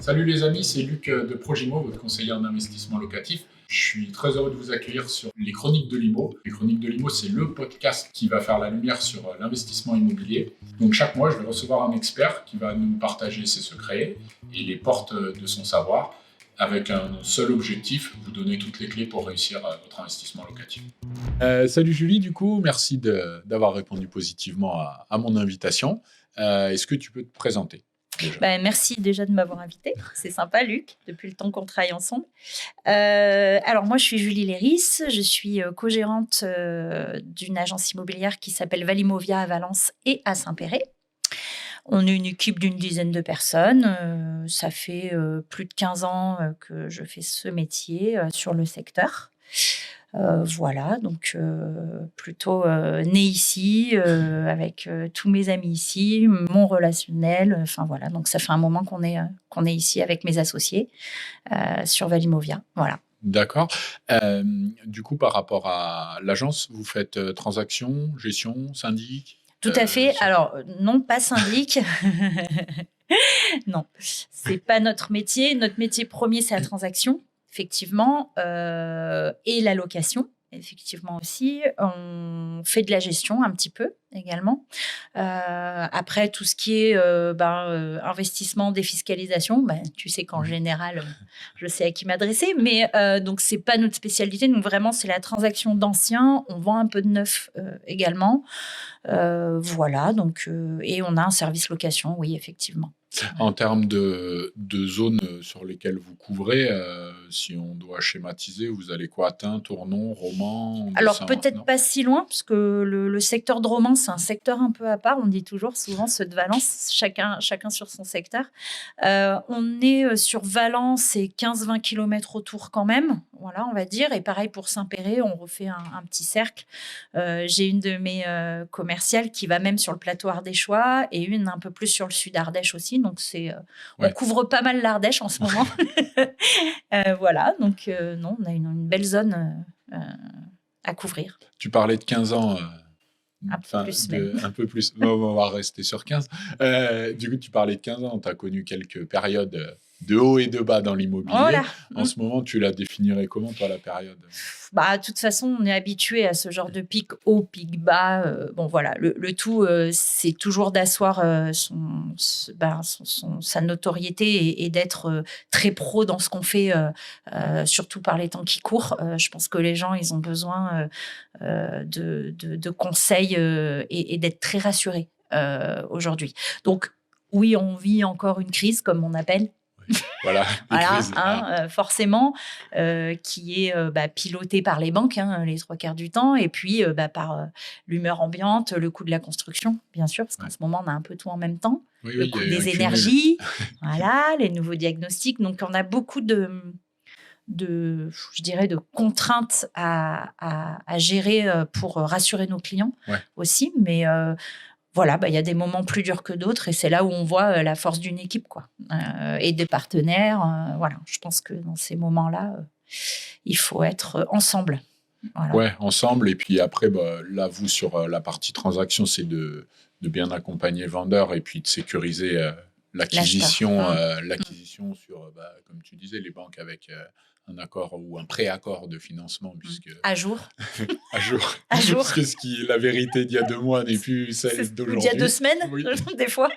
Salut les amis, c'est Luc de Progimo, votre conseiller en investissement locatif. Je suis très heureux de vous accueillir sur les Chroniques de l'IMO. Les Chroniques de l'IMO, c'est le podcast qui va faire la lumière sur l'investissement immobilier. Donc chaque mois, je vais recevoir un expert qui va nous partager ses secrets et les portes de son savoir avec un seul objectif, vous donner toutes les clés pour réussir votre investissement locatif. Salut Julie, du coup, merci d'avoir répondu positivement à mon invitation. Est-ce que tu peux te présenter ? Merci déjà de m'avoir invité. C'est sympa, Luc, depuis le temps qu'on travaille ensemble. Alors, moi, je suis Julie Léris. Je suis co-gérante d'une agence immobilière qui s'appelle Valimovia à Valence et à Saint-Péray. On est une équipe d'une dizaine de personnes. Ça fait plus de 15 ans que je fais ce métier sur le secteur. Voilà, donc plutôt née ici, avec tous mes amis ici, mon relationnel, enfin voilà, donc ça fait un moment qu'on est ici avec mes associés sur Valimovia, voilà. D'accord. Du coup, par rapport à l'agence, vous faites transaction, gestion, syndic ? Tout à fait. Alors, non, pas syndic. Non, c'est pas notre métier. Notre métier premier, c'est la transaction. Effectivement, et la location, effectivement aussi. On fait de la gestion un petit peu également. Après, tout ce qui est investissement, défiscalisation, tu sais qu'en général, je sais à qui m'adresser, mais donc c'est pas notre spécialité. Donc vraiment, c'est la transaction d'anciens. On vend un peu de neuf également. Voilà, donc, et on a un service location, oui, effectivement. En termes de zones sur lesquelles vous couvrez, si on doit schématiser, vous allez quoi? Tain, Tournon, Romans? Alors peut-être pas si loin, parce que le secteur de Romans, c'est un secteur un peu à part. On dit toujours souvent ceux de Valence, chacun sur son secteur. On est sur Valence et 15-20 km autour quand même, voilà, on va dire. Et pareil pour Saint-Péray, on refait un petit cercle. J'ai une de mes commerciales qui va même sur le plateau ardéchois et une un peu plus sur le sud Ardèche aussi. Donc on couvre pas mal l'Ardèche en ce moment. Voilà, donc non, on a une belle zone à couvrir. Tu parlais de 15 ans. Un peu plus. On va rester sur 15. Du coup, tu parlais de 15 ans. Tu as connu quelques périodes de haut et de bas dans l'immobilier. Voilà. En ce moment, tu la définirais comment, toi, la période ? De toute façon, on est habitué à ce genre de pic haut, pic bas. Bon, voilà. Le tout, c'est toujours d'asseoir sa notoriété et d'être très pro dans ce qu'on fait, surtout par les temps qui courent. Je pense que les gens, ils ont besoin de conseils et d'être très rassurés aujourd'hui. Donc, oui, on vit encore une crise, comme on appelle. Voilà, forcément, qui est pilotée par les banques les 3/4 du temps, et puis par l'humeur ambiante, le coût de la construction, bien sûr, parce qu'en ce moment, on a un peu tout en même temps. Le coût des énergies, voilà, les nouveaux diagnostics. Donc, on a beaucoup de contraintes à gérer pour rassurer nos clients aussi, mais voilà, il y a des moments plus durs que d'autres, et c'est là où on voit la force d'une équipe, quoi, et des partenaires. Voilà, je pense que dans ces moments-là, il faut être ensemble. Voilà. Ouais, ensemble. Et puis après, là, vous, sur la partie transaction, c'est de bien accompagner le vendeur et puis de sécuriser l'acquisition sur, comme tu disais, les banques avec un accord ou un pré-accord de financement. Puisque... À jour. À jour. Parce que la vérité d'il y a 2 mois n'est plus celle d'aujourd'hui. D'il y a 2 semaines, des fois.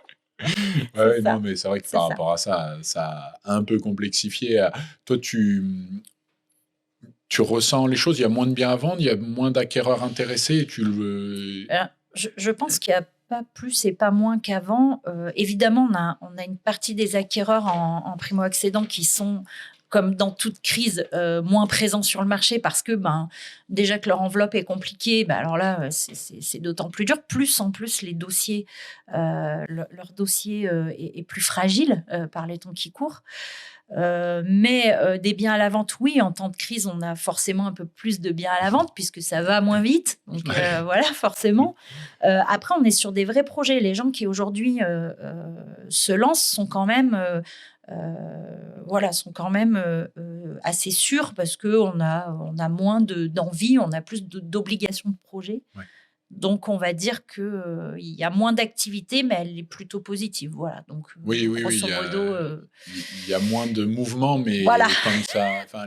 Non, mais c'est vrai que par rapport à ça, ça a un peu complexifié. Toi, tu ressens les choses, il y a moins de biens à vendre, il y a moins d'acquéreurs intéressés. Je pense qu'il y a pas plus et pas moins qu'avant. Évidemment, on a une partie des acquéreurs en primo-accédant qui sont, comme dans toute crise, moins présents sur le marché parce que déjà que leur enveloppe est compliquée, alors là, c'est d'autant plus dur. En plus, les dossiers, leur dossier est plus fragile par les temps qui courent. Mais des biens à la vente, oui, en temps de crise, on a forcément un peu plus de biens à la vente puisque ça va moins vite. Donc voilà, forcément. Après, on est sur des vrais projets. Les gens qui aujourd'hui se lancent sont quand même, assez sûrs parce qu'on a moins d'envie, on a plus d'obligations de projet. Ouais. Donc, on va dire qu'il y a moins d'activité, mais elle est plutôt positive. Voilà. Donc, Oui, grosso modo, il y a moins de mouvements, mais voilà,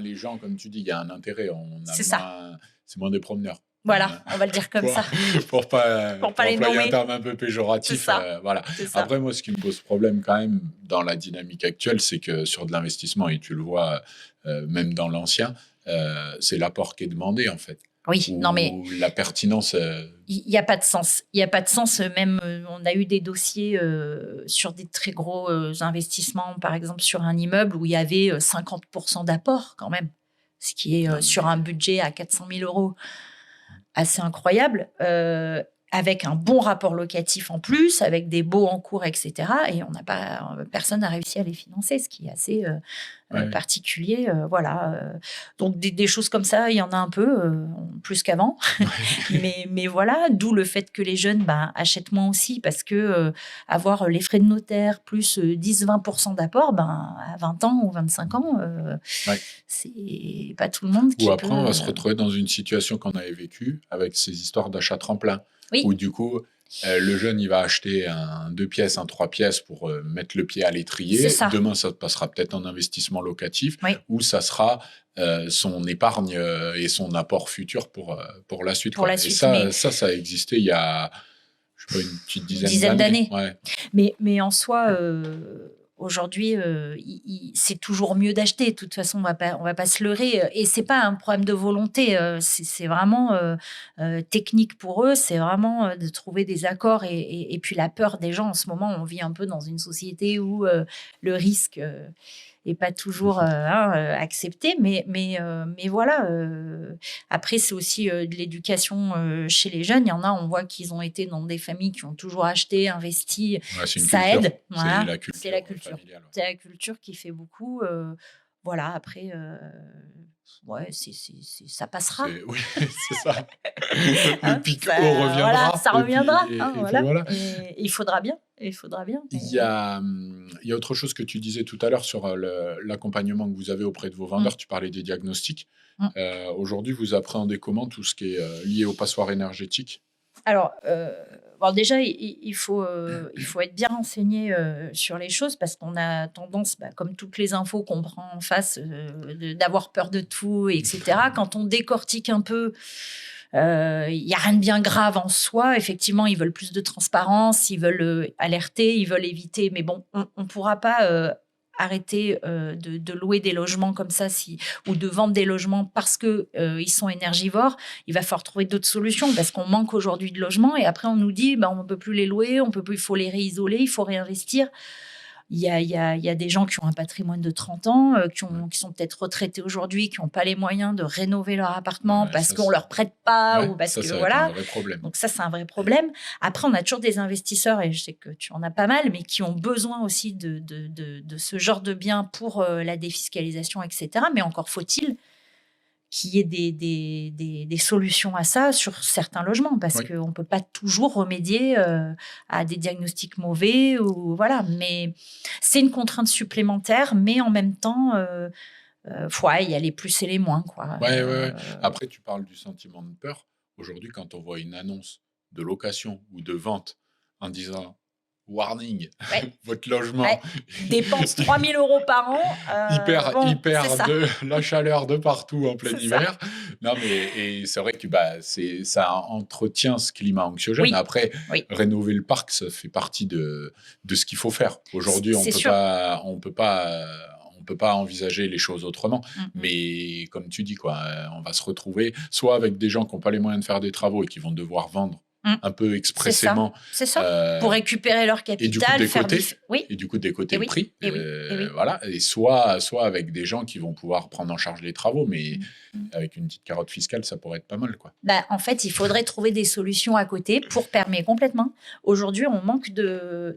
les gens, comme tu dis, il y a un intérêt. c'est ça. C'est moins des promeneurs. Voilà, on va le dire comme Pour, ça, pour pas pas les employer un nommer. terme un peu C'est péjoratif. ça, Voilà. c'est ça. Après, moi, ce qui me pose problème quand même dans la dynamique actuelle, c'est que sur de l'investissement, et tu le vois même dans l'ancien, c'est l'apport qui est demandé, en fait. Oui, non mais Ou la pertinence. il n'y a pas de sens. Il n'y a pas de sens. Même, on a eu des dossiers sur des très gros investissements, par exemple sur un immeuble où il y avait 50% d'apport quand même, ce qui est Non, sur un budget à 400 000 euros assez incroyable, avec un bon rapport locatif en plus, avec des baux en cours, etc. Et personne n'a réussi à les financer, ce qui est assez ouais. particulier. Voilà. Donc des choses comme ça, il y en a un peu, plus qu'avant. mais voilà, d'où le fait que les jeunes achètent moins aussi, parce que avoir les frais de notaire plus 10-20% d'apport, à 20 ans ou 25 ans, Ouais. c'est pas tout le monde qui Ou après, peut... on va se retrouver dans une situation qu'on avait vécue avec ces histoires d'achat tremplin. Oui. Où du coup, le jeune, il va acheter un 2 pièces, un 3 pièces pour mettre le pied à l'étrier. C'est ça. Demain, ça passera peut-être en investissement locatif, Oui. ou ça sera son épargne et son apport futur pour la suite. Pour la Et suite, ça a existé il y a, je sais pas, une petite dizaine d'années. Ouais. Mais en soi, aujourd'hui, c'est toujours mieux d'acheter. De toute façon, on va pas se leurrer. Et c'est pas un problème de volonté. C'est vraiment technique pour eux. C'est vraiment de trouver des accords. Et puis la peur des gens. En ce moment, on vit un peu dans une société où le risque est pas toujours accepté. Mais voilà. Après, c'est aussi de l'éducation chez les jeunes. Il y en a, on voit qu'ils ont été dans des familles qui ont toujours acheté, investi. Ouais, Ça culture. aide. Voilà. C'est la culture familiale. C'est la culture qui fait beaucoup. Voilà, après, ouais, ça passera. Oui, c'est ça. Le pic haut reviendra. Voilà, ça reviendra. Et voilà. Et il faudra bien. Il y a autre chose que tu disais tout à l'heure sur l'accompagnement que vous avez auprès de vos vendeurs. Tu parlais des diagnostics. Aujourd'hui, vous appréhendez comment tout ce qui est lié au passoire énergétique? Alors, déjà, il faut être bien renseigné sur les choses, parce qu'on a tendance, comme toutes les infos qu'on prend en face, d'avoir peur de tout, etc. Quand on décortique un peu, il n'y a rien de bien grave en soi. Effectivement, ils veulent plus de transparence, ils veulent alerter, ils veulent éviter. Mais bon, on ne pourra pas arrêter de louer des logements comme ça, ou de vendre des logements parce que ils sont énergivores. Il va falloir trouver d'autres solutions, parce qu'on manque aujourd'hui de logements, et après on nous dit on ne peut plus les louer, il faut les réisoler, il faut réinvestir. Il y a des gens qui ont un patrimoine de 30 ans, qui sont peut-être retraités aujourd'hui, qui n'ont pas les moyens de rénover leur appartement parce qu'on ne leur prête pas, ou parce que voilà. Un vrai problème. Donc ça, c'est un vrai problème. Après, on a toujours des investisseurs, et je sais que tu en as pas mal, mais qui ont besoin aussi de ce genre de biens pour la défiscalisation, etc. Mais encore faut-il qu'il y ait des solutions à ça sur certains logements, parce qu'on ne peut pas toujours remédier à des diagnostics mauvais, ou voilà. Mais c'est une contrainte supplémentaire, mais en même temps, il y a les plus et les moins, quoi. Ouais. Après, tu parles du sentiment de peur. Aujourd'hui, quand on voit une annonce de location ou de vente en disant warning, votre logement dépense 3 000 euros par an. Il perd de la chaleur de partout en plein hiver. Non, mais et c'est vrai que ça entretient ce climat anxiogène. Oui. Après, rénover le parc, ça fait partie de ce qu'il faut faire. Aujourd'hui, on peut pas envisager les choses autrement. Mais comme tu dis, on va se retrouver soit avec des gens qui n'ont pas les moyens de faire des travaux et qui vont devoir vendre un peu expressément. C'est ça. Pour récupérer leur capital. Et du coup, décoter le prix. Voilà. Et soit avec des gens qui vont pouvoir prendre en charge les travaux, mais avec une petite carotte fiscale, ça pourrait être pas mal, quoi. En fait, il faudrait trouver des solutions à côté pour permettre complètement. Aujourd'hui, on manque de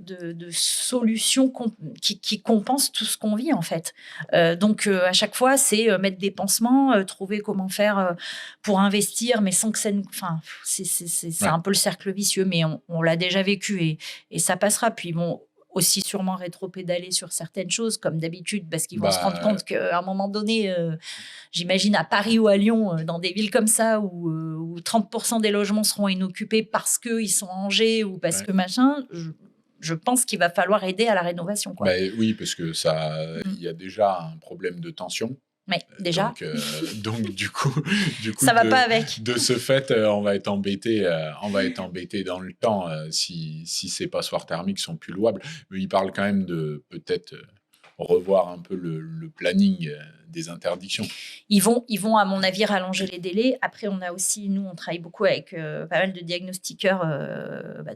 solutions qui compensent tout ce qu'on vit, en fait. Donc, à chaque fois, c'est mettre des pansements, trouver comment faire pour investir, mais sans que ça... c'est un peu le cercle vicieux, mais on l'a déjà vécu, et ça passera. Puis bon, aussi sûrement rétro-pédaler sur certaines choses, comme d'habitude, parce qu'ils vont se rendre compte qu'à un moment donné, j'imagine à Paris ou à Lyon, dans des villes comme ça, où 30% des logements seront inoccupés parce qu'ils sont en Angers ou parce que machin, je pense qu'il va falloir aider à la rénovation, quoi. Oui, parce que il y a déjà un problème de tension. Oui, déjà. Donc du coup, ça va pas avec. De ce fait, on va être embêté dans le temps si ces passoires thermiques sont plus louables. Mais il parle quand même de peut-être revoir un peu le planning des interdictions. Ils vont, à mon avis, rallonger les délais. Après, on a aussi, nous, on travaille beaucoup avec pas mal de diagnostiqueurs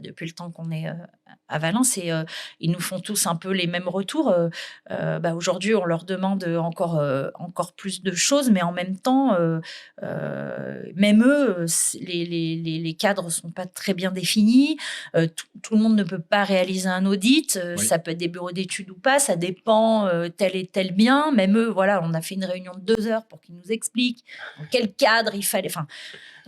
depuis le temps qu'on est à Valence et ils nous font tous un peu les mêmes retours. Aujourd'hui, on leur demande encore plus de choses, mais en même temps, même eux, les cadres sont pas très bien définis. Tout le monde ne peut pas réaliser un audit. Ça peut être des bureaux d'études ou pas. Ça dépend tel et tel bien. Même eux, voilà, on a fait une réunion de 2 heures pour qu'ils nous expliquent dans quel cadre il fallait. Enfin,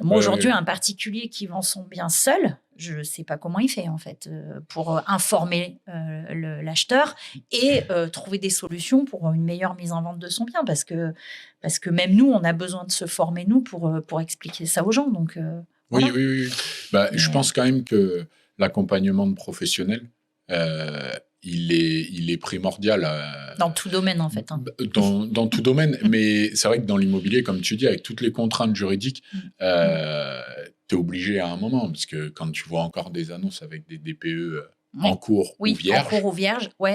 moi, aujourd'hui, un particulier qui vend son bien seul, je ne sais pas comment il fait, en fait, pour informer l'acheteur et trouver des solutions pour une meilleure mise en vente de son bien. Parce que même nous, on a besoin de se former, nous, pour expliquer ça aux gens. Donc, voilà. Oui. Je pense quand même que l'accompagnement de professionnels, il est primordial. Dans tout domaine, en fait. Dans tout domaine. Mais c'est vrai que dans l'immobilier, comme tu dis, avec toutes les contraintes juridiques, tu es obligé à un moment. Parce que quand tu vois encore des annonces avec des DPE en cours ou vierges. En cours ou vierges, oui,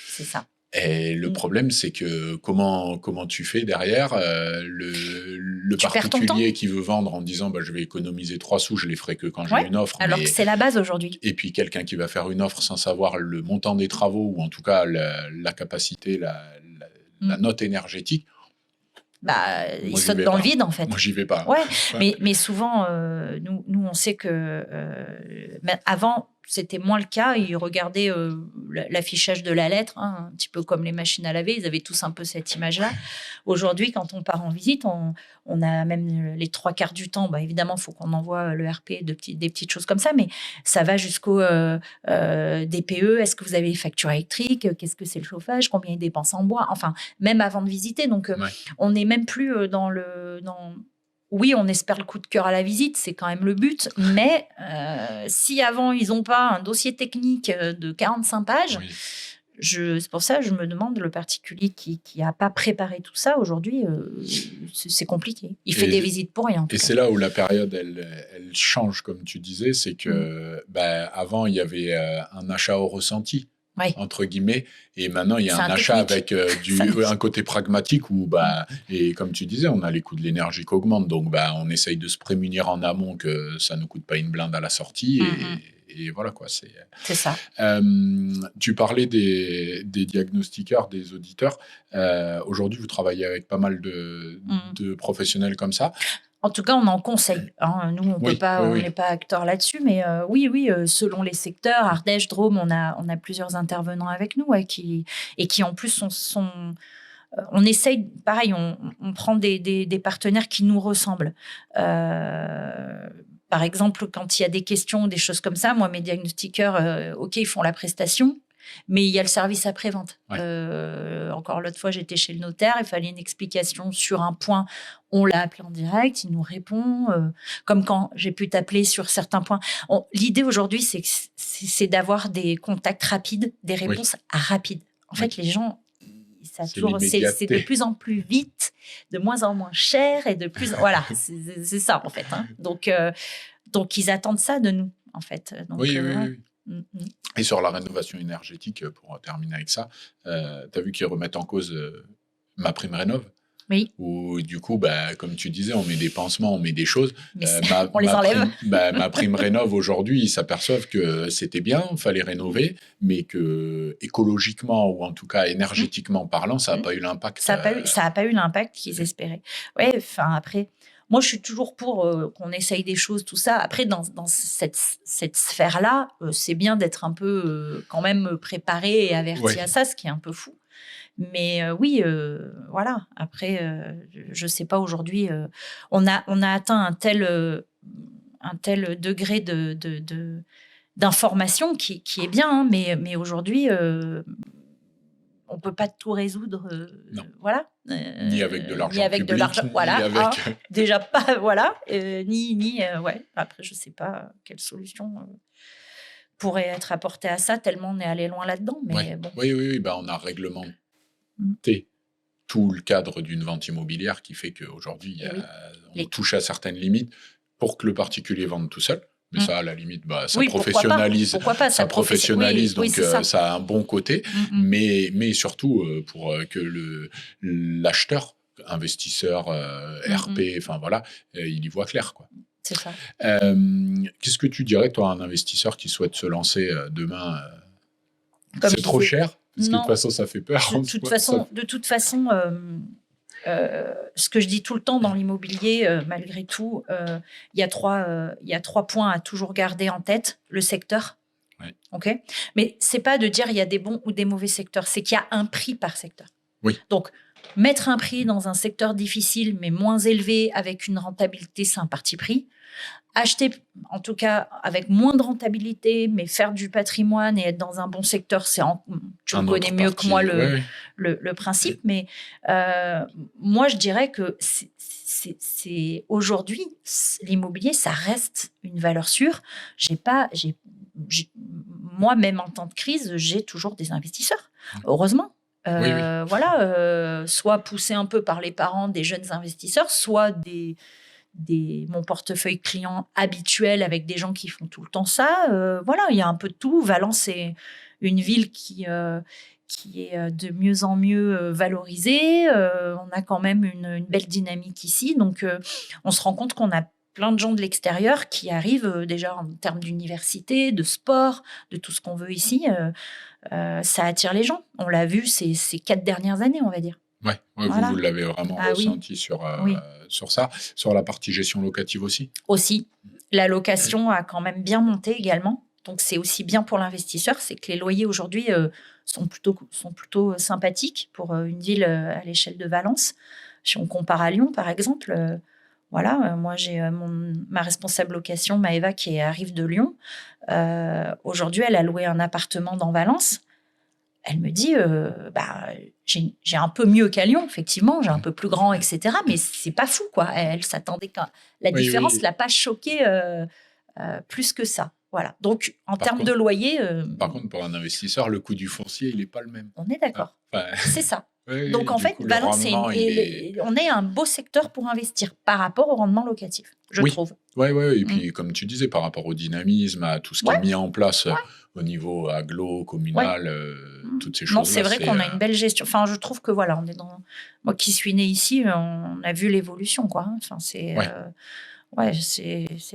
c'est ça. Et le problème, c'est que comment tu fais derrière le particulier qui veut vendre en disant je vais économiser 3 sous, je les ferai que quand j'ai une offre. Alors que c'est la base aujourd'hui. Et puis quelqu'un qui va faire une offre sans savoir le montant des travaux ou en tout cas la capacité, la note énergétique. Il saute dans le vide, en fait. Moi, j'y vais pas. Mais souvent, nous, on sait que avant, c'était moins le cas. Ils regardaient l'affichage de la lettre, un petit peu comme les machines à laver. Ils avaient tous un peu cette image-là. Aujourd'hui, quand on part en visite, on a même les 3/4 du temps. Évidemment, il faut qu'on envoie le RP, des petites choses comme ça, mais ça va jusqu'au DPE. Est-ce que vous avez facture électrique? Qu'est-ce que c'est le chauffage? Combien ils dépensent en bois? Enfin, même avant de visiter. Donc, on n'est même plus Oui, on espère le coup de cœur à la visite, c'est quand même le but. Mais si avant, ils n'ont pas un dossier technique de 45 pages, c'est pour ça que je me demande, le particulier qui n'a pas préparé tout ça, aujourd'hui, c'est compliqué. Il fait des visites pour rien. Et c'est là où la période, elle change, comme tu disais. C'est que avant, il y avait un achat au ressenti. Entre guillemets, et maintenant il y a un achat avec un côté pragmatique où et comme tu disais, on a les coûts de l'énergie qui augmentent, donc on essaye de se prémunir en amont que ça ne coûte pas une blinde à la sortie, et voilà quoi. C'est ça. Tu parlais des diagnostiqueurs, des auditeurs. Aujourd'hui, vous travaillez avec pas mal de professionnels comme ça. En tout cas, on en conseille. Nous, on n'est pas acteurs là-dessus, mais oui, selon les secteurs, Ardèche, Drôme, on a plusieurs intervenants avec nous qui en plus sont on essaye, pareil, on prend des partenaires qui nous ressemblent. Par exemple, quand il y a des questions, des choses comme ça, moi, mes diagnostiqueurs, ils font la prestation. Mais il y a le service après-vente. Encore l'autre fois, j'étais chez le notaire, il fallait une explication sur un point. On l'a appelé en direct, il nous répond. Comme quand j'ai pu t'appeler sur certains points. L'idée aujourd'hui, c'est d'avoir des contacts rapides, des réponses rapides. En fait, les gens, c'est de plus en plus vite, de moins en moins cher et de plus... Voilà, c'est ça en fait. Donc, ils attendent ça de nous, en fait. Donc, oui. Et sur la rénovation énergétique, pour terminer avec ça, tu as vu qu'ils remettent en cause ma prime rénov'. Oui. Où du coup, comme tu disais, on met des pansements, on met des choses. On les enlève. Ma prime rénov' aujourd'hui, ils s'aperçoivent que c'était bien, il fallait rénover, mais que écologiquement ou en tout cas énergétiquement parlant, ça n'a pas eu l'impact. Ça n'a pas eu l'impact qu'ils espéraient. Ouais, après... Moi, je suis toujours pour qu'on essaye des choses, tout ça. Après, dans cette sphère-là, c'est bien d'être un peu quand même préparé et averti à ça, ce qui est un peu fou. Mais voilà. Après, je ne sais pas, aujourd'hui, on a atteint un tel degré d'information qui est bien, hein, mais aujourd'hui, on ne peut pas tout résoudre. Voilà. Ni avec de l'argent ni avec public, de l'argent, ni voilà. avec... Déjà pas, voilà. Ouais. Après, je ne sais pas quelle solution pourrait être apportée à ça, tellement on est allé loin là-dedans. Mais bon. Oui. Ben, on a réglementé tout le cadre d'une vente immobilière qui fait qu'aujourd'hui, on touche à certaines limites pour que le particulier vende tout seul. Mais ça, à la limite, ça professionnalise. Pourquoi pas, ça professionnalise, donc ça a un bon côté. Mais surtout, pour que l'acheteur, investisseur, RP, enfin voilà, il y voit clair, quoi. C'est ça. Qu'est-ce que tu dirais, toi, à un investisseur qui souhaite se lancer demain c'est trop cher? Parce que de toute façon, ça fait peur. De toute façon, ce que je dis tout le temps dans l'immobilier, malgré tout, il y a trois points à toujours garder en tête. Le secteur. Ouais. OK ? Mais ce n'est pas de dire il y a des bons ou des mauvais secteurs. C'est qu'il y a un prix par secteur. Oui. Donc, mettre un prix dans un secteur difficile, mais moins élevé, avec une rentabilité, c'est un parti pris. Acheter, en tout cas, avec moins de rentabilité, mais faire du patrimoine et être dans un bon secteur, tu le connais mieux que moi le principe. Mais moi, je dirais que c'est aujourd'hui, l'immobilier, ça reste une valeur sûre. Moi, même en temps de crise, j'ai toujours des investisseurs, heureusement. Voilà, soit poussés un peu par les parents des jeunes investisseurs, soit mon portefeuille client habituel avec des gens qui font tout le temps ça. Voilà, il y a un peu de tout. Valence est une ville qui est de mieux en mieux valorisée. On a quand même une belle dynamique ici. Donc, on se rend compte qu'on a plein de gens de l'extérieur qui arrivent déjà en termes d'université, de sport, de tout ce qu'on veut ici. Ça attire les gens. On l'a vu ces 4 dernières années, on va dire. Ouais, voilà. Vous l'avez vraiment ressenti sur ça. Sur la partie gestion locative aussi ? Aussi. La location a quand même bien monté également. Donc, c'est aussi bien pour l'investisseur. C'est que les loyers aujourd'hui sont plutôt sympathiques pour une ville à l'échelle de Valence. Si on compare à Lyon, par exemple, moi, j'ai ma responsable location, Maëva, qui arrive de Lyon. Aujourd'hui, elle a loué un appartement dans Valence. Elle me dit, j'ai un peu mieux qu'à Lyon, effectivement, j'ai un peu plus grand, etc. Mais c'est pas fou, quoi. Elle s'attendait qu'à la différence l'a pas choquée plus que ça. Voilà. Donc, en termes de loyer... Par contre, pour un investisseur, le coût du foncier, il n'est pas le même. On est d'accord. C'est ça. Donc, en fait, Valence, on est un beau secteur pour investir par rapport au rendement locatif, je trouve. Oui. Et puis, comme tu disais, par rapport au dynamisme, à tout ce qui est mis en place au niveau agglo, communal, toutes ces choses-là. Non, c'est vrai qu'on a une belle gestion. Enfin, je trouve que voilà, on est dans... Moi qui suis née ici, on a vu l'évolution, quoi. Enfin, c'est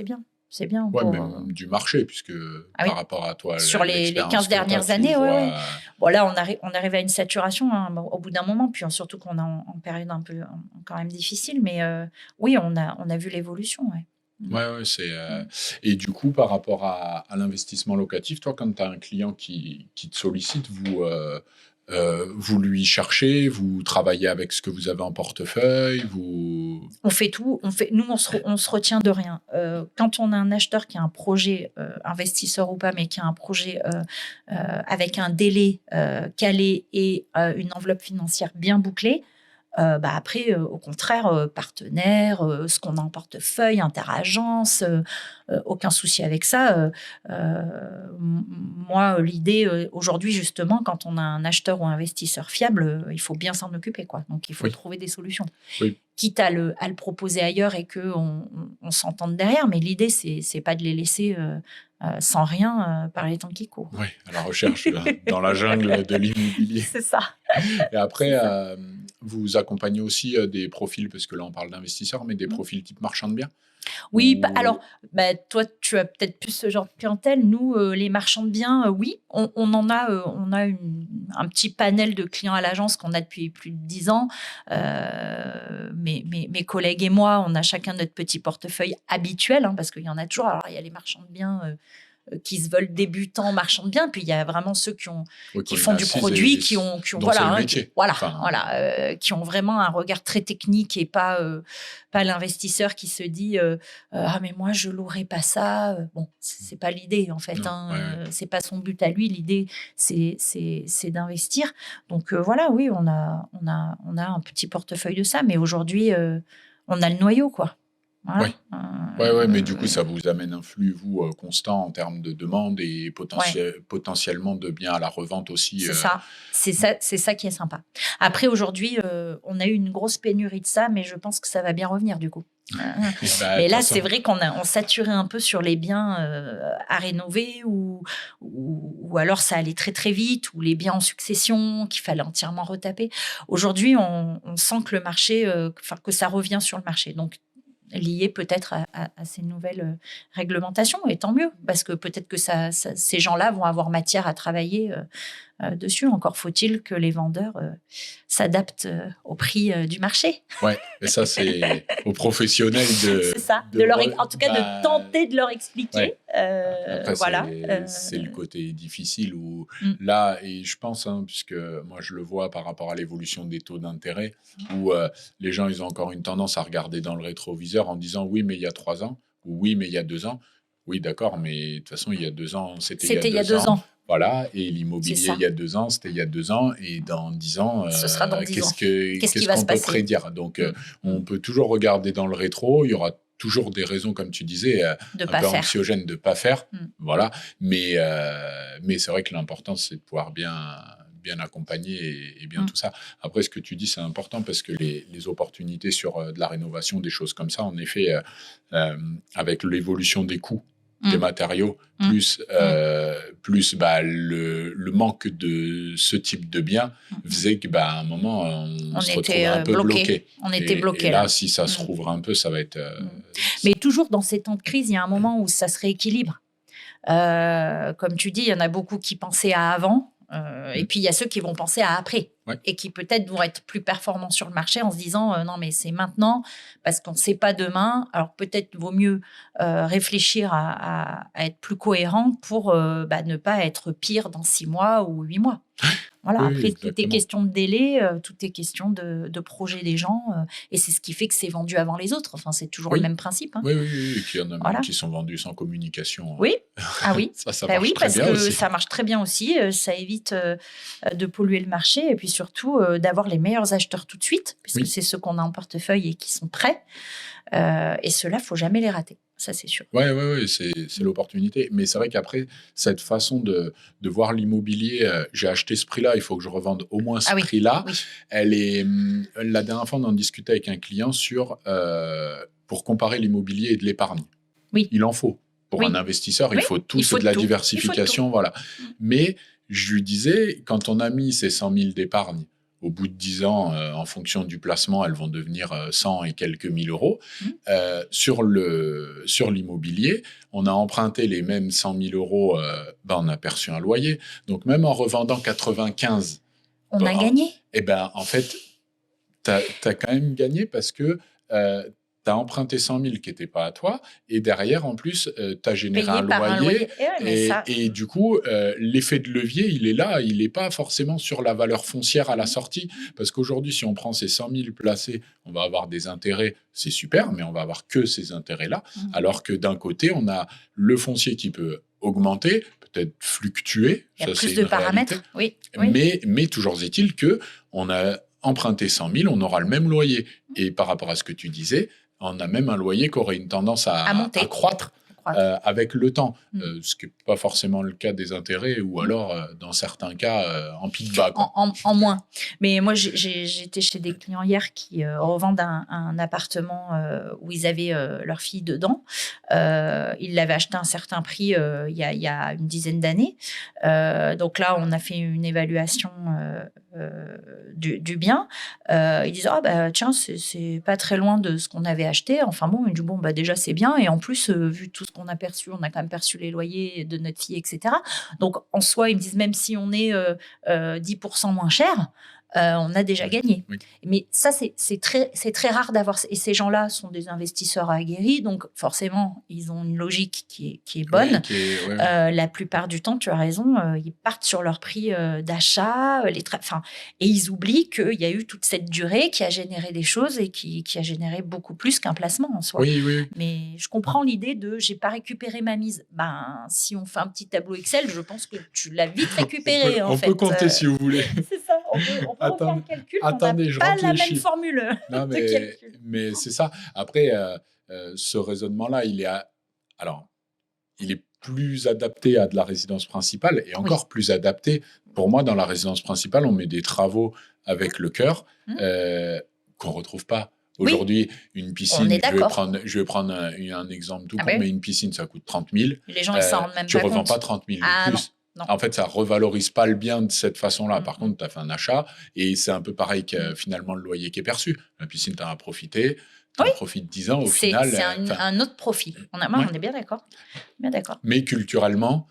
bien. C'est bien. Même du marché, puisque par rapport à toi... Sur les 15 dernières années, Bon, là, on arrive à une saturation au bout d'un moment, puis surtout qu'on est en période un peu quand même difficile. Mais oui, on a vu l'évolution, Et du coup, par rapport à l'investissement locatif, toi, quand tu as un client qui te sollicite, vous lui cherchez, vous travaillez avec ce que vous avez en portefeuille, On fait tout. Nous, on se retient de rien. Quand on a un acheteur qui a un projet, investisseur ou pas, mais qui a un projet avec un délai calé et une enveloppe financière bien bouclée, après, au contraire, partenaire, ce qu'on a en portefeuille, interagence, aucun souci avec ça. Moi, l'idée, aujourd'hui, justement, quand on a un acheteur ou un investisseur fiable, il faut bien s'en occuper, quoi. Donc, il faut trouver des solutions. Quitte à le proposer ailleurs et qu'on s'entende derrière. Mais l'idée, c'est pas de les laisser sans rien par les temps qui courent. Oui, à la recherche, dans la jungle de l'immobilier. C'est ça. Et après... vous accompagnez aussi des profils, parce que là on parle d'investisseurs, mais des profils type marchand de biens ? Oui, alors, toi tu as peut-être plus ce genre de clientèle. Nous, les marchands de biens, oui, on en a, un petit panel de clients à l'agence qu'on a depuis plus de 10 ans. Mes collègues et moi, on a chacun notre petit portefeuille habituel, parce qu'il y en a toujours. Alors, il y a les marchands de biens qui se veulent débutants marchands de biens, puis il y a vraiment ceux qui font du assise produit, et qui ont dont voilà, c'est le hein, métier. qui ont vraiment un regard très technique et pas l'investisseur qui se dit ah mais moi je louerai pas ça. Bon, c'est pas l'idée en fait. Non, C'est pas son but à lui. L'idée c'est d'investir. Donc voilà, oui, on a un petit portefeuille de ça, mais aujourd'hui on a le noyau quoi. Voilà. Ouais, mais du coup, ça vous amène un flux, vous, constant en termes de demande et potentiellement de biens à la revente aussi. C'est ça qui est sympa. Après, aujourd'hui, on a eu une grosse pénurie de ça, mais je pense que ça va bien revenir du coup. Mais là, c'est vrai on saturait un peu sur les biens à rénover ou alors ça allait très très vite, ou les biens en succession qu'il fallait entièrement retaper. Aujourd'hui, on sent que le marché, que ça revient sur le marché. Donc, lié peut-être à ces nouvelles réglementations, et tant mieux, parce que peut-être que ces gens-là vont avoir matière à travailler dessus. Encore faut-il que les vendeurs s'adaptent au prix du marché. Ouais, et ça, c'est aux professionnels c'est ça, en tout cas de tenter de leur expliquer. Après, voilà. C'est le côté difficile où là, et je pense, puisque moi je le vois par rapport à l'évolution des taux d'intérêt, où les gens, ils ont encore une tendance à regarder dans le rétroviseur en disant oui, mais il y a 3 ans, ou oui, mais il y a 2 ans. Oui, d'accord, mais de toute façon, il y a 2 ans, c'était il y a 2 ans. Voilà, et l'immobilier, il y a 2 ans, c'était il y a 2 ans, et dans 10 ans, ce sera dans 10 ans. Qu'est-ce qu'on peut prédire? Donc, on peut toujours regarder dans le rétro, il y aura toujours des raisons, comme tu disais, un peu anxiogènes de ne pas faire. Voilà, mais c'est vrai que l'important, c'est de pouvoir bien accompagner et bien tout ça. Après, ce que tu dis, c'est important parce que les opportunités sur de la rénovation, des choses comme ça, en effet, avec l'évolution des coûts, des matériaux, plus le manque de ce type de biens faisait qu'à un moment, on se retrouvait un peu bloqué. On était bloqué. Et là, si ça se rouvre un peu, ça va être... Mais toujours dans ces temps de crise, il y a un moment où ça se rééquilibre. Comme tu dis, il y en a beaucoup qui pensaient à avant. Et puis, il y a ceux qui vont penser à après et qui peut-être vont être plus performants sur le marché en se disant non, mais c'est maintenant parce qu'on ne sait pas demain. Alors, peut-être vaut mieux réfléchir à être plus cohérent pour ne pas être pire dans 6 mois ou 8 mois. Voilà, après, tout est question de délai, tout est question de projet des gens. Et c'est ce qui fait que c'est vendu avant les autres. Enfin, c'est toujours le même principe. Oui, et qu'il y en a même qui sont vendus sans communication. Oui, oui. ça marche très bien aussi. Ça marche très bien aussi. Ça évite de polluer le marché et puis surtout d'avoir les meilleurs acheteurs tout de suite, puisque c'est ceux qu'on a en portefeuille et qui sont prêts. Et ceux-là, il ne faut jamais les rater. Ça, c'est sûr. Oui, c'est l'opportunité. Mais c'est vrai qu'après, cette façon de voir l'immobilier, j'ai acheté ce prix-là, il faut que je revende au moins ce prix-là. Oui. Elle est, la dernière fois, on en discutait avec un client pour comparer l'immobilier et de l'épargne. Oui. Il en faut. Pour un investisseur, il faut tout, c'est de la diversification. Voilà. Mais je lui disais, quand on a mis ces 100 000 d'épargne, au bout de 10 ans, en fonction du placement, elles vont devenir 100 et quelques mille euros. Sur l'immobilier, on a emprunté les mêmes 100 000 euros, on a perçu un loyer. Donc, même en revendant 95... On a gagné. En fait, tu as quand même gagné parce que tu as emprunté 100 000 qui n'étaient pas à toi, et derrière, en plus, tu as généré un loyer. Et du coup, l'effet de levier, il est là, il n'est pas forcément sur la valeur foncière à la sortie. Parce qu'aujourd'hui, si on prend ces 100 000 placés, on va avoir des intérêts, c'est super, mais on va avoir que ces intérêts-là. Alors que d'un côté, on a le foncier qui peut augmenter, peut-être fluctuer. Il y a plus de paramètres, oui. Mais toujours est-il qu'on a emprunté 100 000, on aura le même loyer. Et par rapport à ce que tu disais, on a même un loyer qui aurait une tendance à croître avec le temps, ce qui n'est pas forcément le cas des intérêts, ou alors, dans certains cas, en pic bas. En moins. Mais moi, j'étais chez des clients hier qui revendent un appartement où ils avaient leur fille dedans. Ils l'avaient acheté à un certain prix il y a une dizaine d'années. Donc là, on a fait une évaluation du bien. Ils disent tiens, c'est pas très loin de ce qu'on avait acheté. Enfin bon, ils disent déjà c'est bien, et en plus vu tout ce qu'on a perçu, on a quand même perçu les loyers de notre fille, etc. Donc en soi, ils me disent même si on est 10% moins cher, on a déjà gagné. Oui. Mais ça, c'est très rare d'avoir. Et ces gens-là sont des investisseurs aguerris, donc forcément, ils ont une logique qui est bonne. La plupart du temps, tu as raison, ils partent sur leur prix d'achat, et ils oublient qu'il y a eu toute cette durée qui a généré des choses et qui a généré beaucoup plus qu'un placement en soi. Oui. Mais je comprends l'idée de j'ai pas récupéré ma mise. Ben, si on fait un petit tableau Excel, je pense que tu l'as vite récupéré. On peut compter si vous voulez. C'est ça, on peut refaire le calcul. Attendez, on n'a pas la même formule non, de calcul. Mais c'est ça. Après, ce raisonnement-là, il est plus adapté à de la résidence principale et encore plus adapté. Pour moi, dans la résidence principale, on met des travaux avec le cœur qu'on ne retrouve pas. Aujourd'hui, une piscine, je vais prendre un exemple tout court, mais une piscine, ça coûte 30 000. Les gens, ils s'en rendent même pas compte. Tu ne revends pas 30 000 de plus. Non. En fait, ça ne revalorise pas le bien de cette façon-là. Par contre, tu as fait un achat et c'est un peu pareil que finalement le loyer qui est perçu. La piscine, tu en as profité. Tu en profites 10 ans au final. C'est un autre profit. On est bien d'accord. Mais culturellement,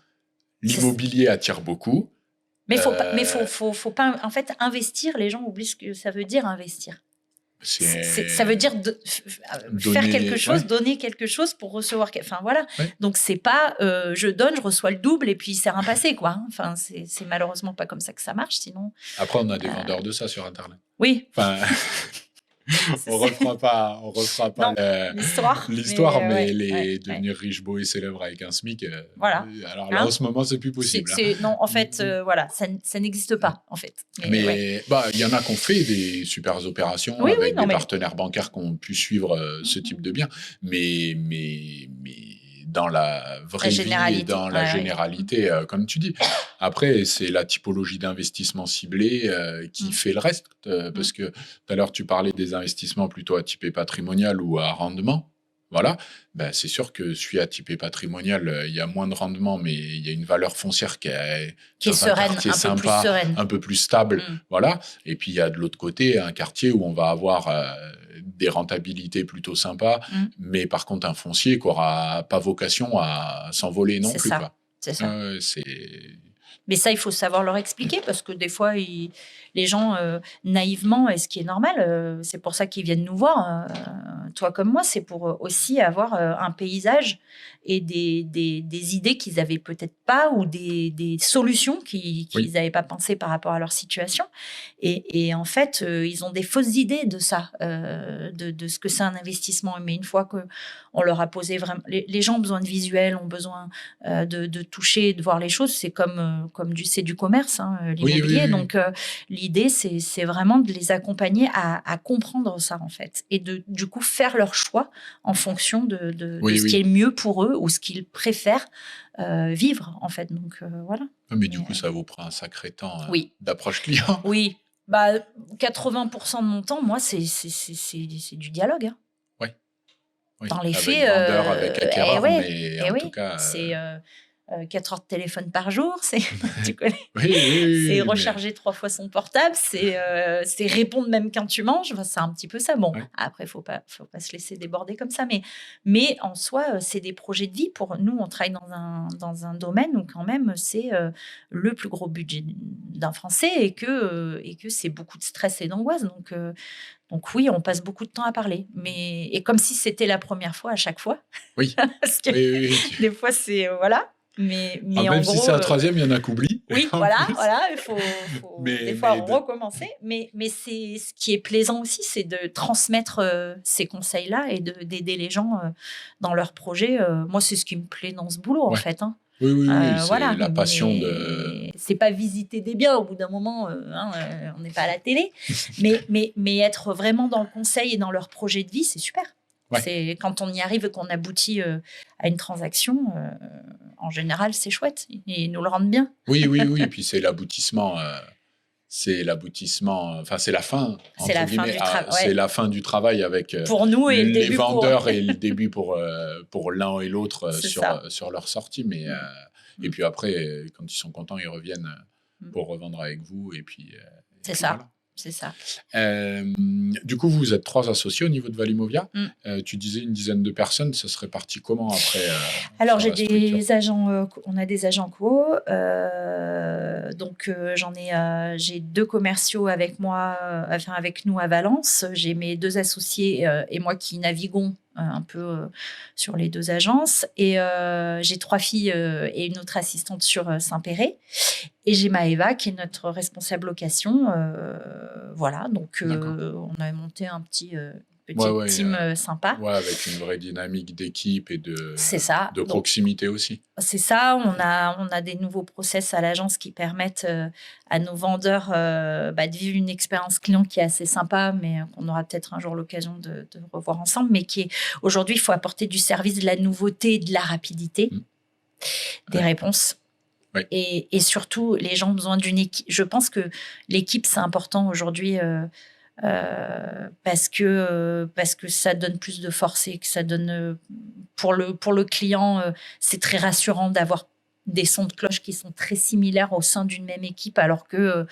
l'immobilier attire beaucoup. Mais faut pas. En fait, investir, les gens oublient ce que ça veut dire investir. Ça veut dire faire quelque chose, donner quelque chose pour recevoir. Enfin voilà. Donc c'est pas je donne, je reçois le double et puis c'est un passé quoi. Enfin c'est malheureusement pas comme ça que ça marche sinon. Après on a des vendeurs de ça sur internet. Oui. Enfin, on refera pas l'histoire, mais devenir riche, beau et célèbre avec un SMIC. Voilà. Alors là, en ce moment, c'est plus possible. Non, en fait, voilà, ça n'existe pas, en fait. Mais il y en a qui ont fait des super opérations avec des partenaires bancaires qui ont pu suivre ce type de biens. Mais dans la vraie vie et dans la généralité, comme tu dis. Après, c'est la typologie d'investissement ciblé qui fait le reste. Parce que tout à l'heure, tu parlais des investissements plutôt à type patrimonial ou à rendement. Voilà, c'est sûr que celui à type patrimonial, il y a moins de rendement, mais il y a une valeur foncière qui est sereine, un peu plus stable. Voilà. Et puis, il y a de l'autre côté un quartier où on va avoir des rentabilités plutôt sympas, mais par contre, un foncier qui n'aura pas vocation à s'envoler non plus. C'est ça. Mais ça, il faut savoir leur expliquer parce que des fois, les gens, naïvement, et ce qui est normal, c'est pour ça qu'ils viennent nous voir, toi comme moi, c'est pour aussi avoir un paysage et des idées qu'ils n'avaient peut-être pas ou des solutions qu'ils n'avaient pas pensées par rapport à leur situation. Et en fait, ils ont des fausses idées de ça, de ce que c'est un investissement. Mais une fois qu'on leur a posé vraiment... Les gens ont besoin de visuels, ont besoin de toucher, de voir les choses. C'est c'est du commerce, l'immobilier. Oui. Donc, l'idée, c'est vraiment de les accompagner à comprendre ça, en fait. Et du coup, faire leur choix en fonction de ce qui est mieux pour eux ou ce qu'ils préfèrent vivre, en fait. Donc, voilà. Mais du coup, ça vous prend un sacré temps d'approche client. Oui. 80% de mon temps, moi, c'est du dialogue. Oui. Dans les avec faits, vendeur, avec acquéreur, mais en tout cas... C'est 4 heures de téléphone par jour, tu connais. C'est recharger 3 fois son portable, c'est répondre même quand tu manges, c'est un petit peu ça. Bon, après, faut pas se laisser déborder comme ça, mais en soi, c'est des projets de vie. Pour nous, on travaille dans un domaine où quand même, c'est le plus gros budget d'un Français et que c'est beaucoup de stress et d'angoisse. Donc oui, on passe beaucoup de temps à parler, et comme si c'était la première fois à chaque fois. Oui. Parce que des fois, c'est voilà. Mais même en gros, si c'est la troisième, il y en a qui oublient. Oui, voilà, il faut des fois recommencer. Mais c'est ce qui est plaisant aussi, c'est de transmettre ces conseils-là et d'aider les gens dans leurs projets. Moi, c'est ce qui me plaît dans ce boulot, en fait. Oui, c'est la passion de... C'est pas visiter des biens, au bout d'un moment, on n'est pas à la télé. mais être vraiment dans le conseil et dans leur projet de vie, c'est super. C'est quand on y arrive et qu'on aboutit à une transaction, en général, c'est chouette. Ils nous le rendent bien. Oui. Et puis c'est l'aboutissement. C'est la fin. C'est la fin du travail. C'est la fin du travail avec pour nous et les vendeurs et le début pour l'un et l'autre sur leur sortie. Mais et puis après, quand ils sont contents, ils reviennent pour revendre avec vous. Et puis c'est ça. Voilà. C'est ça. Du coup, vous êtes 3 associés au niveau de Valimovia. Tu disais une dizaine de personnes. Ça serait parti comment après Alors, j'ai des agents. On a des agents co. Donc, j'ai 2 commerciaux avec moi, avec nous à Valence. J'ai mes 2 associés et moi qui naviguons un peu sur les 2 agences. Et j'ai 3 filles et une autre assistante sur Saint-Péret. Et j'ai Maëva qui est notre responsable location. Voilà, donc on a monté un petite team sympa. Ouais, avec une vraie dynamique d'équipe et C'est ça. de proximité aussi. C'est ça. On a des nouveaux process à l'agence qui permettent à nos vendeurs de vivre une expérience client qui est assez sympa, mais qu'on aura peut-être un jour l'occasion de revoir ensemble. Mais qui est aujourd'hui, il faut apporter du service, de la nouveauté, de la rapidité, des réponses. Ouais. Et surtout, les gens ont besoin d'une équipe. Je pense que l'équipe, c'est important aujourd'hui. Parce que ça donne plus de force et que ça donne pour le client, c'est très rassurant d'avoir des sons de cloche qui sont très similaires au sein d'une même équipe, alors que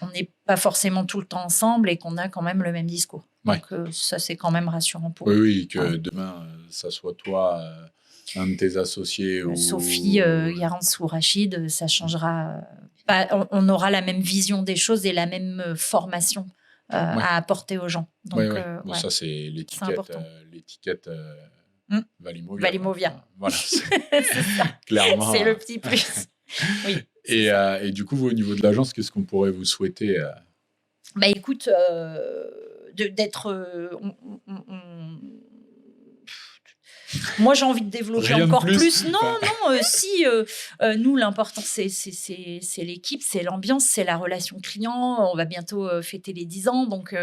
on n'est pas forcément tout le temps ensemble et qu'on a quand même le même discours. Ouais. Donc ça, c'est quand même rassurant pour eux. Oui, que demain, ça soit toi, un de tes associés ou Sophie, Garance ou Rachid, ça changera pas. On aura la même vision des choses et la même formation à apporter aux gens. Donc, Bon, ça, c'est l'étiquette Valimovia. Valimovia. Voilà, c'est ça. Clairement. C'est le petit plus. Oui. Et du coup, vous, au niveau de l'agence, qu'est-ce qu'on pourrait vous souhaiter écoute, d'être... Moi, j'ai envie de développer encore plus. Non, si. Nous, l'important, c'est l'équipe, c'est l'ambiance, c'est la relation client. On va bientôt fêter les 10 ans, donc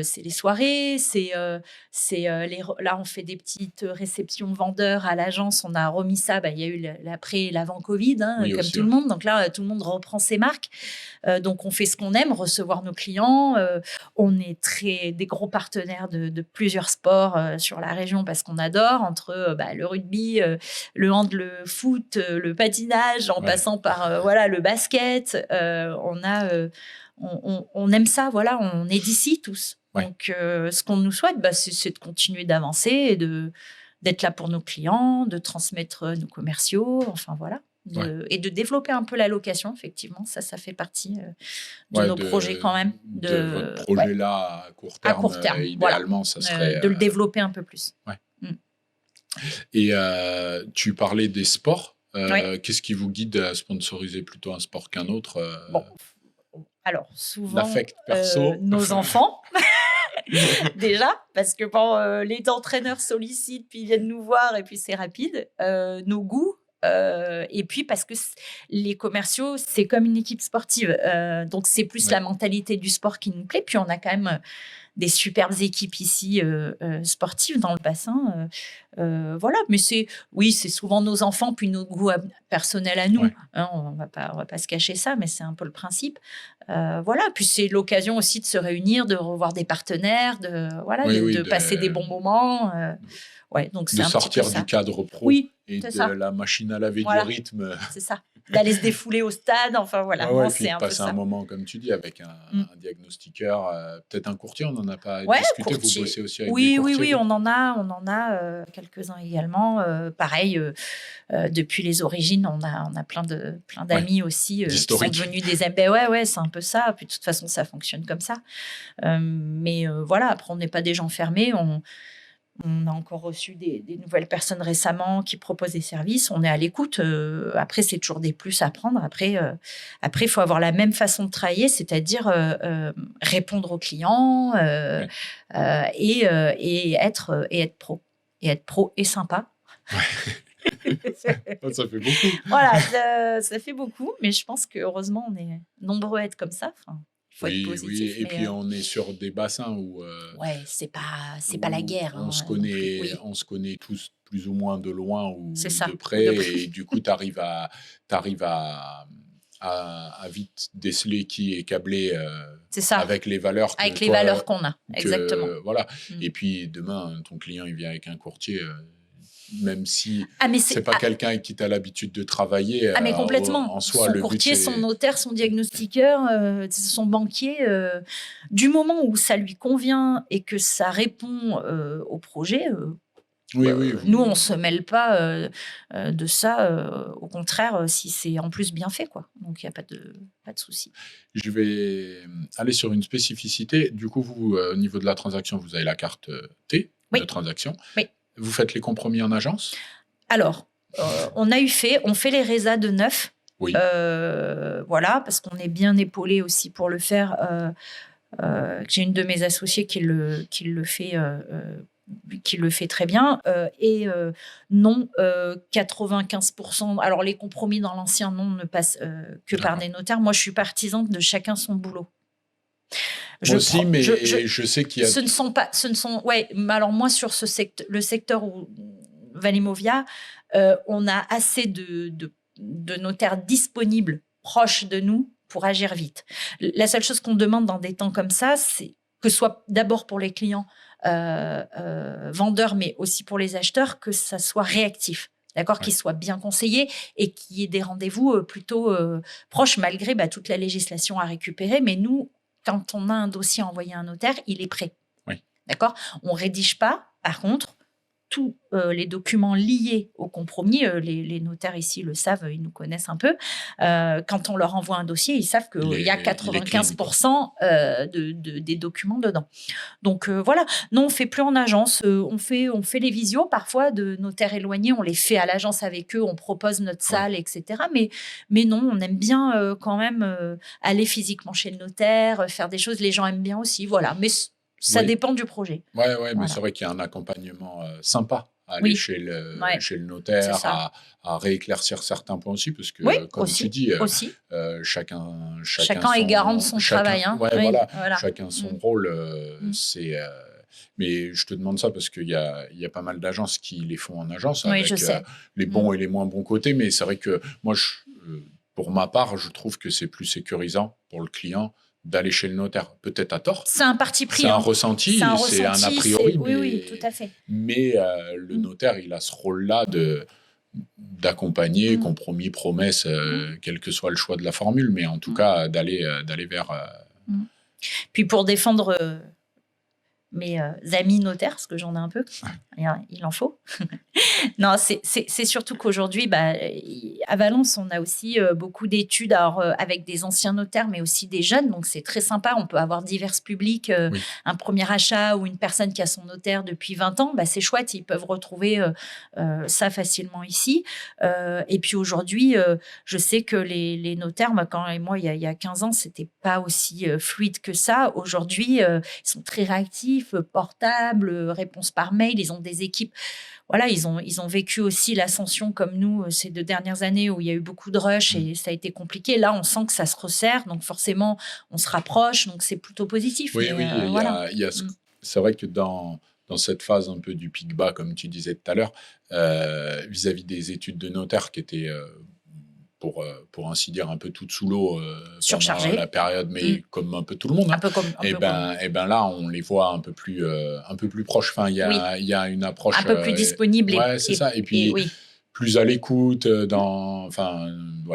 c'est les soirées. Là, on fait des petites réceptions vendeurs à l'agence. On a remis ça. Il y a eu l'après et l'avant Covid, comme aussi, tout le monde. Donc là, tout le monde reprend ses marques. Donc, on fait ce qu'on aime, recevoir nos clients. On est des gros partenaires de plusieurs sports sur la région parce qu'on adore, entre le rugby, le hand, le foot, le patinage, en passant par le basket. On aime ça, voilà, on est d'ici tous. Ouais. Donc, ce qu'on nous souhaite, c'est de continuer d'avancer et d'être là pour nos clients, de transmettre nos commerciaux, enfin voilà. Et de développer un peu la location, effectivement, ça fait partie de nos projets quand même. De votre projet-là, à court terme, idéalement, ça serait... de le développer un peu plus. Ouais. Et tu parlais des sports. Qu'est-ce qui vous guide à sponsoriser plutôt un sport qu'un autre Alors, souvent, l'affect perso. Nos enfants... Déjà, parce que les entraîneurs sollicitent, puis ils viennent nous voir, et puis c'est rapide. Nos goûts, et puis parce que les commerciaux, c'est comme une équipe sportive. Donc, c'est plus la mentalité du sport qui nous plaît. Puis, on a quand même des superbes équipes ici sportives dans le bassin. Voilà, mais c'est souvent nos enfants, puis nos goûts personnels à nous. On va pas se cacher ça, mais c'est un peu le principe. Voilà, puis c'est l'occasion aussi de se réunir, de revoir des partenaires, de passer des bons moments. Donc c'est de sortir du cadre pro et de la machine à laver du rythme. C'est ça. D'aller se défouler au stade, enfin voilà. Puis de passer un moment, comme tu dis, avec un diagnostiqueur, peut-être un courtier, on n'en a pas discuté, courtier. Vous bossez aussi avec des courtiers. Oui, on en a quelques-uns également. Pareil, depuis les origines, on a plein d'amis aussi qui sont devenus des amis. C'est un peu ça. Puis de toute façon, ça fonctionne comme ça. Mais voilà, après, on n'est pas des gens fermés. On a encore reçu des nouvelles personnes récemment qui proposent des services. On est à l'écoute. Après, c'est toujours des plus à prendre. Après, il faut avoir la même façon de travailler, c'est-à-dire répondre aux clients et être pro. Et être pro et sympa. Ça fait beaucoup. Voilà, ça fait beaucoup. Mais je pense qu'heureusement, on est nombreux à être comme ça. Faut être positif, et puis on est sur des bassins où c'est pas la guerre. On se connaît tous plus ou moins de loin ou de près, et du coup tu arrives à vite déceler qui est câblé avec les valeurs qu'on a. Exactement. Voilà. Et puis demain ton client il vient avec un courtier. Même si c'est pas quelqu'un avec qui tu as l'habitude de travailler. Mais complètement. En soi, son courtier, son notaire, son diagnostiqueur, son banquier, du moment où ça lui convient et que ça répond au projet, Oui. Nous, on ne se mêle pas de ça. Au contraire, si c'est en plus bien fait, quoi. Donc, il n'y a pas de souci. Je vais aller sur une spécificité. Du coup, vous, au niveau de la transaction, vous avez la carte T de transaction. Oui. Vous faites les compromis en agence? Alors, on fait les résas de neuf. Oui. Voilà, parce qu'on est bien épaulé aussi pour le faire. J'ai une de mes associées qui le fait très bien. Non, 95%. Alors, les compromis dans l'ancien, non, ne passent que par des notaires. Moi, je suis partisane de chacun son boulot. Moi aussi, mais je sais qu'il y a... Ouais, mais alors moi, sur le secteur où Valimovia, on a assez de notaires disponibles, proches de nous, pour agir vite. La seule chose qu'on demande dans des temps comme ça, c'est que ce soit d'abord pour les clients vendeurs, mais aussi pour les acheteurs, que ça soit réactif. D'accord, qu'ils soient bien conseillés et qu'il y ait des rendez-vous plutôt proches, malgré toute la législation à récupérer. Mais nous, quand on a un dossier envoyé à un notaire, il est prêt. Oui. D'accord ? On ne rédige pas, par contre, tous les documents liés au compromis. Les notaires ici le savent, ils nous connaissent un peu. Quand on leur envoie un dossier, ils savent qu'il y a 95% des documents dedans. Donc voilà, non, on ne fait plus en agence. On fait les visios parfois de notaires éloignés. On les fait à l'agence avec eux. On propose notre salle, etc. Mais non, on aime bien quand même aller physiquement chez le notaire, faire des choses. Les gens aiment bien aussi. Voilà, mais ça dépend du projet. Ouais, mais c'est vrai qu'il y a un accompagnement sympa à aller chez le notaire, à rééclaircir certains points aussi, parce que, comme tu dis, chacun est garant de son travail. Chacun son rôle. Mais je te demande ça parce qu'il y a pas mal d'agences qui les font en agence, avec les bons et les moins bons côtés. Mais c'est vrai que moi, pour ma part, je trouve que c'est plus sécurisant pour le client d'aller chez le notaire, peut-être à tort. C'est un parti pris. C'est un ressenti, c'est un a priori. Oui, tout à fait. Mais le notaire, il a ce rôle-là d'accompagner, compromis, promesse, quel que soit le choix de la formule, mais en tout cas, d'aller vers... Puis pour défendre mes amis notaires, parce que j'en ai un peu, il en faut. Non, c'est surtout qu'aujourd'hui, à Valence, on a aussi beaucoup d'études avec des anciens notaires, mais aussi des jeunes. Donc, c'est très sympa. On peut avoir divers publics. Un premier achat ou une personne qui a son notaire depuis 20 ans, c'est chouette. Ils peuvent retrouver ça facilement ici. Et puis, aujourd'hui, je sais que les notaires, il y a 15 ans, c'était pas aussi fluide que ça. Aujourd'hui, ils sont très réactifs, portables, réponses par mail. Ils ont des équipes. Voilà, ils ont vécu aussi l'ascension comme nous ces 2 dernières années où il y a eu beaucoup de rush et ça a été compliqué. Là, on sent que ça se resserre, donc forcément, on se rapproche, donc c'est plutôt positif. Oui, c'est vrai que dans cette phase un peu du pic bas, comme tu disais tout à l'heure, vis-à-vis des études de notaire qui étaient, pour ainsi dire, un peu toutes sous l'eau pendant la période, mais comme un peu tout le monde. Et ben là, on les voit un peu plus proches. Enfin, il y a une approche un peu plus disponible. C'est ça. Et puis plus à l'écoute,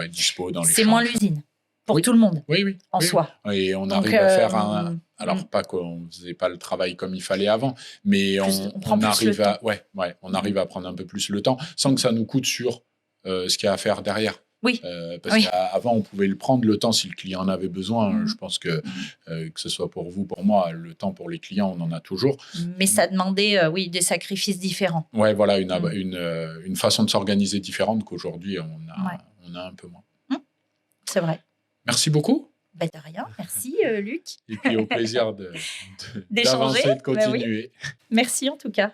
dispo dans les. C'est moins l'usine pour tout le monde. En soi. Et on arrive à faire pas qu'on ne faisait pas le travail comme il fallait avant, mais on arrive à on arrive à prendre un peu plus le temps sans que ça nous coûte sur ce qu'il y a à faire derrière. Parce qu'avant, on pouvait le prendre le temps si le client en avait besoin. Je pense que ce soit pour vous, pour moi, le temps pour les clients, on en a toujours. Mais ça demandait des sacrifices différents. Voilà, une façon de s'organiser différente qu'aujourd'hui, on a un peu moins. C'est vrai. Merci beaucoup. De rien. Merci, Luc. Et puis au plaisir d'avancer, de continuer. Merci en tout cas.